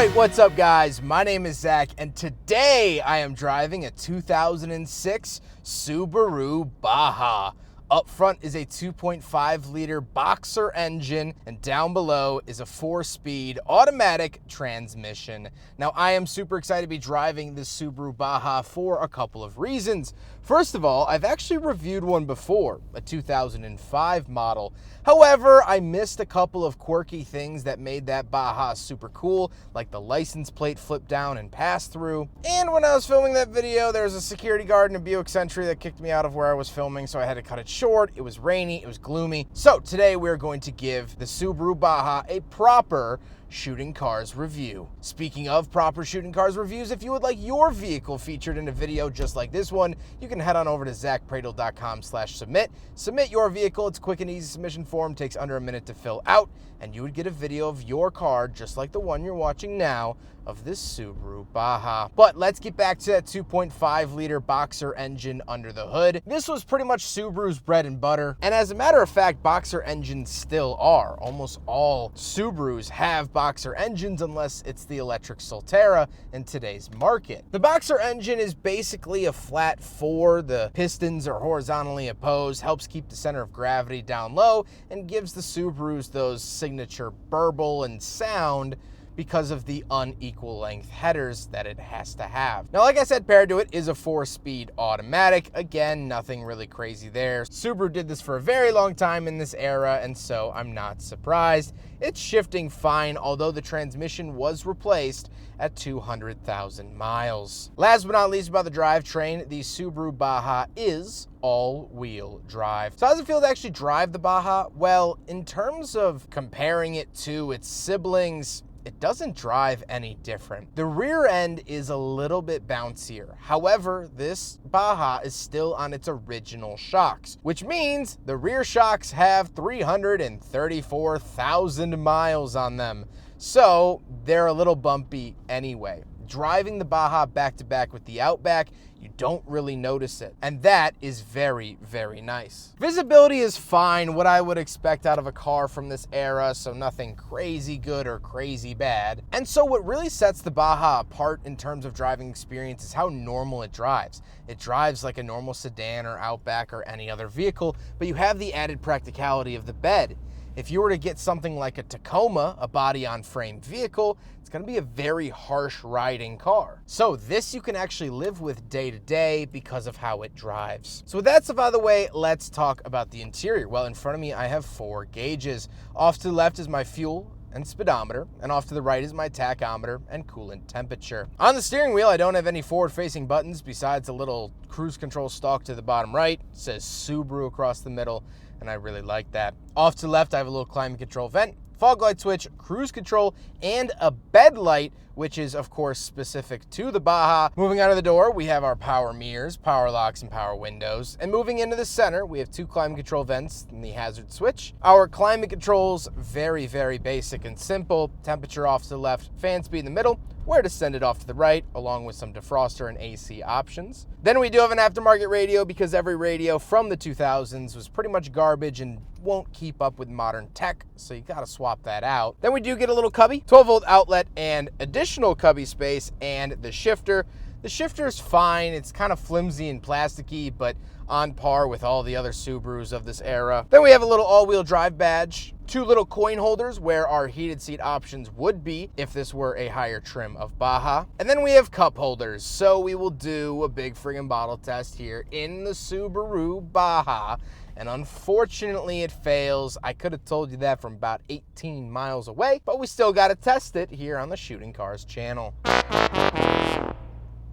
right, what's up guys? My name is Zach and today I am driving a 2006 Subaru Baja. Up front is a 2.5 liter boxer engine and down below is a 4-speed automatic transmission. Now I am super excited to be driving this Subaru Baja for a couple of reasons. First of all, I've actually reviewed one before, a 2005 model. However, I missed a couple of quirky things that made that Baja super cool, like the license plate flip down and pass through. And when I was filming that video, there was a security guard in a Buick Century that kicked me out of where I was filming, so I had to cut it short. It was rainy, it was gloomy. So today we're going to give the Subaru Baja a proper shooting cars review. Speaking of proper shooting cars reviews, if you would like your vehicle featured in a video just like this one, you can head on over to zackpradel.com/submit. Submit your vehicle. It's a quick and easy submission form, takes under a minute to fill out, and you would get a video of your car just like the one you're watching now of this Subaru Baja. But let's get back to that 2.5 liter boxer engine under the hood. This was pretty much Subaru's bread and butter, and as a matter of fact, boxer engines still are. Almost all Subarus have boxer engines unless it's the electric Solterra in today's market. The boxer engine is basically a flat 4. The pistons are horizontally opposed, helps keep the center of gravity down low, and gives the Subarus those signature burble and sound because of the unequal length headers that it has to have. Now, like I said, paired to it is a 4-speed automatic. Again, nothing really crazy there. Subaru did this for a very long time in this era, and so I'm not surprised. It's shifting fine, although the transmission was replaced at 200,000 miles. Last but not least about the drivetrain, the Subaru Baja is all-wheel drive. So how does it feel to actually drive the Baja? Well, in terms of comparing it to its siblings, it doesn't drive any different. The rear end is a little bit bouncier. However, this Baja is still on its original shocks, which means the rear shocks have 334,000 miles on them. So they're a little bumpy anyway. Driving the Baja back to back with the Outback, you don't really notice it. And that is very, very nice. Visibility is fine, what I would expect out of a car from this era, so nothing crazy good or crazy bad. And so what really sets the Baja apart in terms of driving experience is how normal it drives. It drives like a normal sedan or Outback or any other vehicle, but you have the added practicality of the bed. If you were to get something like a Tacoma, a body-on-frame vehicle, it's going to be a very harsh riding car. So this you can actually live with day to day because of how it drives. So with that stuff out of the way, let's talk about the interior. Well, in front of me, I have 4 gauges. Off to the left is my fuel and speedometer, and off to the right is my tachometer and coolant temperature. On the steering wheel, I don't have any forward-facing buttons besides a little cruise control stalk to the bottom right. It says Subaru across the middle, and I really like that. Off to the left, I have a little climate control vent, fog light switch, cruise control, and a bed light, which is of course specific to the Baja. Moving out of the door, we have our power mirrors, power locks, and power windows. And moving into the center, we have 2 climate control vents and the hazard switch. Our climate controls, very, very basic and simple. Temperature off to the left, fan speed in the middle, where to send it off to the right, along with some defroster and AC options. Then we do have an aftermarket radio because every radio from the 2000s was pretty much garbage and won't keep up with modern tech, so you gotta swap that out. Then we do get a little cubby, 12-volt outlet, and additional cubby space, and the shifter. The shifter's fine. It's kind of flimsy and plasticky, but on par with all the other Subarus of this era. Then we have a little all-wheel drive badge, 2 little coin holders where our heated seat options would be if this were a higher trim of Baja. And then we have cup holders, so we will do a big friggin' bottle test here in the Subaru Baja. And unfortunately it fails. I could have told you that from about 18 miles away, but we still got to test it here on the Shooting Cars channel.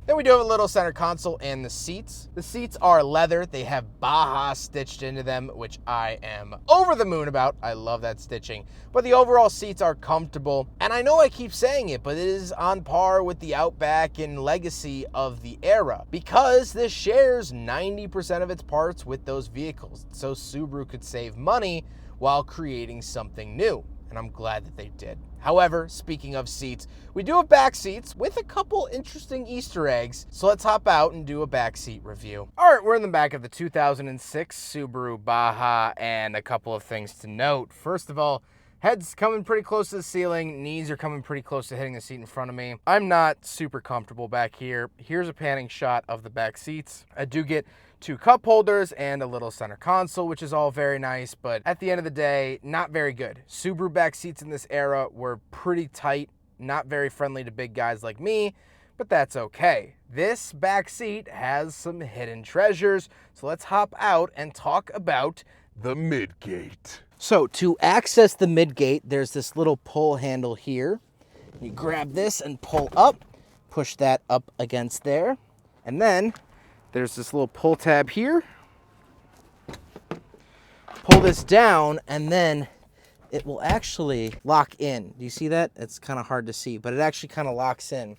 Then we do have a little center console and the seats. The seats are leather. They have Baja stitched into them, which I am over the moon about. I love that stitching. But the overall seats are comfortable. And I know I keep saying it, but it is on par with the Outback and legacy of the era because this shares 90% of its parts with those vehicles. So Subaru could save money while creating something new. And I'm glad that they did. However, speaking of seats, we do have back seats with a couple interesting Easter eggs. So let's hop out and do a back seat review. All right, we're in the back of the 2006 Subaru Baja, and a couple of things to note. First of all, Head's coming pretty close to the ceiling. Knees are coming pretty close to hitting the seat in front of me. I'm not super comfortable back here. Here's a panning shot of the back seats. I do get 2 cup holders and a little center console, which is all very nice, but at the end of the day, not very good. Subaru back seats in this era were pretty tight, not very friendly to big guys like me, but that's okay. This back seat has some hidden treasures, so let's hop out and talk about the midgate. So to access the midgate, there's this little pull handle here. You grab this and pull up, push that up against there, and then there's this little pull tab here. Pull this down, and then it will actually lock in. Do you see that? It's kind of hard to see, but it actually kind of locks in.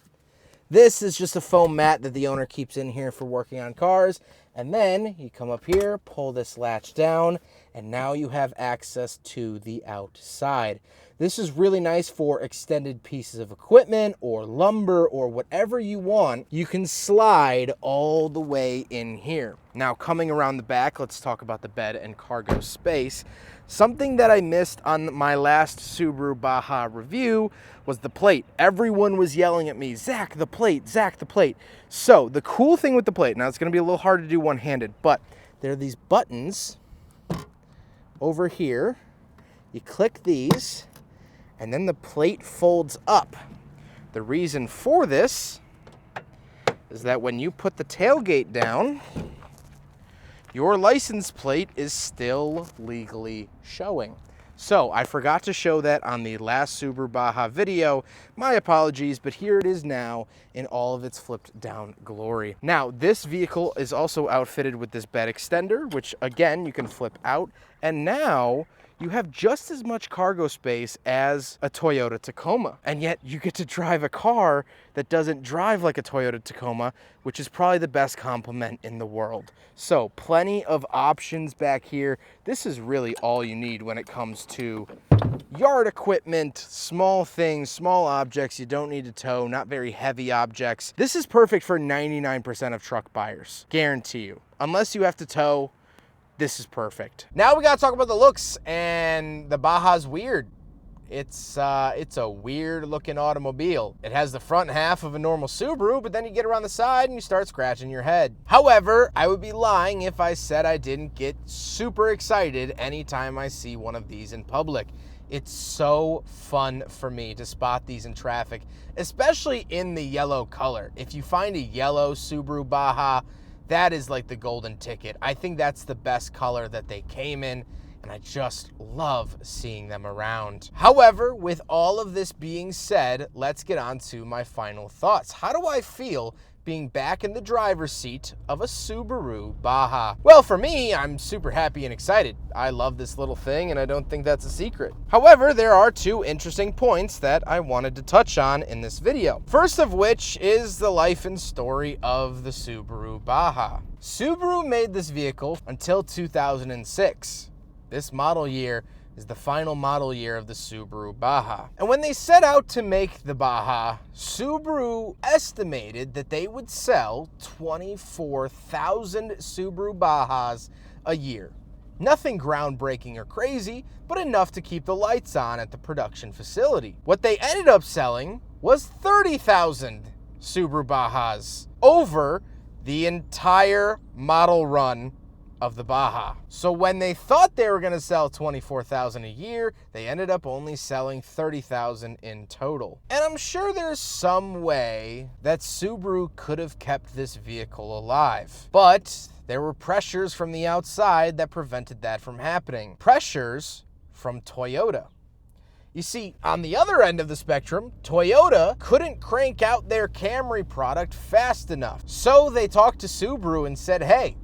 This is just a foam mat that the owner keeps in here for working on cars. And then you come up here, pull this latch down, and now you have access to the outside. This is really nice for extended pieces of equipment or lumber or whatever you want. You can slide all the way in here. Now, coming around the back, let's talk about the bed and cargo space. Something that I missed on my last Subaru Baja review was the plate. Everyone was yelling at me, Zach, the plate, Zach, the plate. So the cool thing with the plate, now it's gonna be a little hard to do one-handed, but there are these buttons over here. You click these, and then the plate folds up. The reason for this is that when you put the tailgate down, your license plate is still legally showing. So I forgot to show that on the last Subaru Baja video. My apologies, but here it is now in all of its flipped down glory. Now, this vehicle is also outfitted with this bed extender, which again, you can flip out. And now you have just as much cargo space as a Toyota Tacoma. And yet you get to drive a car that doesn't drive like a Toyota Tacoma, which is probably the best compliment in the world. So plenty of options back here. This is really all you need when it comes to yard equipment, small things, small objects you don't need to tow, not very heavy objects. This is perfect for 99% of truck buyers, guarantee you. Unless you have to tow, this is perfect. Now we gotta talk about the looks, and the Baja's weird. It's a weird looking automobile. It has the front half of a normal Subaru, but then you get around the side and you start scratching your head. However, I would be lying if I said I didn't get super excited anytime I see one of these in public. It's so fun for me to spot these in traffic, especially in the yellow color. If you find a yellow Subaru Baja, that is like the golden ticket. I think that's the best color that they came in, and I just love seeing them around. However, with all of this being said, let's get on to my final thoughts. How do I feel being back in the driver's seat of a Subaru Baja? Well, for me, I'm super happy and excited. I love this little thing, and I don't think that's a secret. However, there are 2 interesting points that I wanted to touch on in this video. First of which is the life and story of the Subaru Baja. Subaru made this vehicle until 2006. This model year is the final model year of the Subaru Baja. And when they set out to make the Baja, Subaru estimated that they would sell 24,000 Subaru Bajas a year. Nothing groundbreaking or crazy, but enough to keep the lights on at the production facility. What they ended up selling was 30,000 Subaru Bajas over the entire model run of the Baja. So when they thought they were going to sell 24,000 a year, they ended up only selling 30,000 in total. And I'm sure there's some way that Subaru could have kept this vehicle alive. But there were pressures from the outside that prevented that from happening. Pressures from Toyota. You see, on the other end of the spectrum, Toyota couldn't crank out their Camry product fast enough. So they talked to Subaru and said, hey,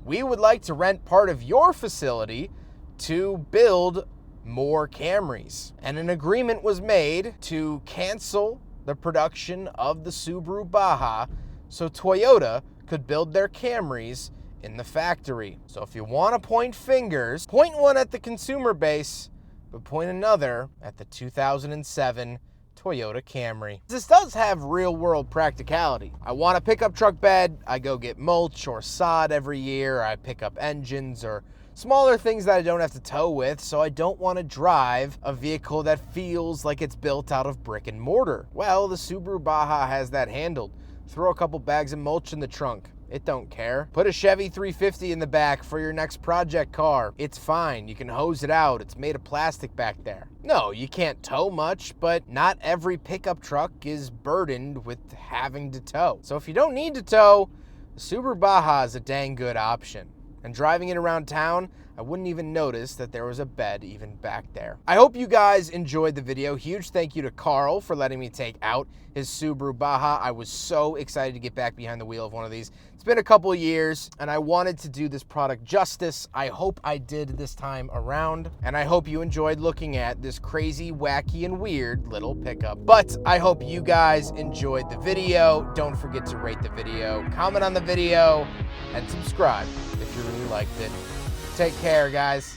we would like to rent part of your facility to build more Camrys. And an agreement was made to cancel the production of the Subaru Baja so Toyota could build their Camrys in the factory. So if you want to point fingers, point one at the consumer base, but point another at the 2007 Toyota Camry. This does have real-world practicality. I want a pickup truck bed, I go get mulch or sod every year, I pick up engines or Smaller things that I don't have to tow with, so I don't want to drive a vehicle that feels like it's built out of brick and mortar. Well, the Subaru Baja has that handled. Throw a couple bags of mulch in the trunk. It don't care. Put a Chevy 350 in the back for your next project car. It's fine. You can hose it out. It's made of plastic back there. No, you can't tow much, but not every pickup truck is burdened with having to tow. So if you don't need to tow, the Subaru Baja is a dang good option. And driving it around town, I wouldn't even notice that there was a bed even back there. I hope you guys enjoyed the video. Huge thank you to Carl for letting me take out his Subaru Baja. I was so excited to get back behind the wheel of one of these. It's been a couple of years, and I wanted to do this product justice. I hope I did this time around, and I hope you enjoyed looking at this crazy, wacky, and weird little pickup. But I hope you guys enjoyed the video. Don't forget to rate the video, comment on the video, and subscribe if you really liked it. Take care, guys.